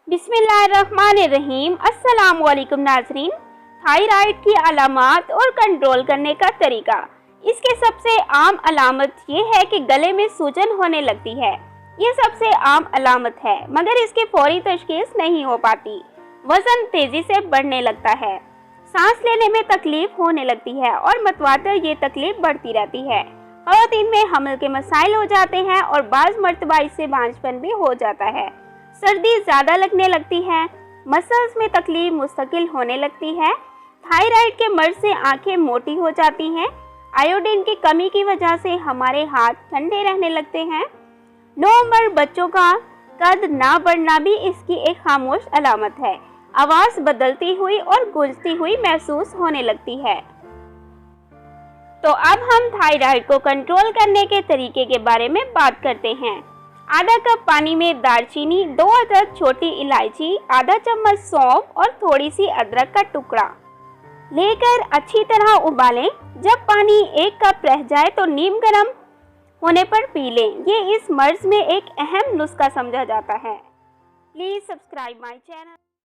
बिस्मिल्लाहिर्रहमानिर्रहीम। अस्सलाम वालेकुम नाज़रीन। थायराइड की अलामात और कंट्रोल करने का तरीका। इसके सबसे आम अलामत ये है कि गले में सूजन होने लगती है। ये सबसे आम अलामत है, मगर इसकी फौरी तशखीस नहीं हो पाती। वजन तेजी से बढ़ने लगता है, सांस लेने में तकलीफ होने लगती है और मतवातर ये तकलीफ बढ़ती रहती है। ख़वातीन में हमल के मसाइल हो जाते हैं और बाज़ मर्तबा इससे बांझपन भी हो जाता है। सर्दी ज़्यादा लगने लगती है, मसल्स में तकलीफ मुस्तकिल होने लगती है। थायराइड के मर्ज से आंखें मोटी हो जाती हैं। आयोडीन की कमी की वजह से हमारे हाथ ठंडे रहने लगते हैं। नौउम्र बच्चों का कद ना बढ़ना भी इसकी एक खामोश अलामत है। आवाज़ बदलती हुई और गूंजती हुई महसूस होने लगती है। तो अब हम थायराइड को कंट्रोल करने के तरीके के बारे में बात करते हैं। आधा कप पानी में दालचीनी, 2 अदद छोटी इलायची, आधा चम्मच सौंफ और थोड़ी सी अदरक का टुकड़ा लेकर अच्छी तरह उबालें। जब पानी 1 कप रह जाए तो नीम गर्म होने पर पी लें। ये इस मर्ज में एक अहम नुस्खा समझा जाता है। Please subscribe my channel.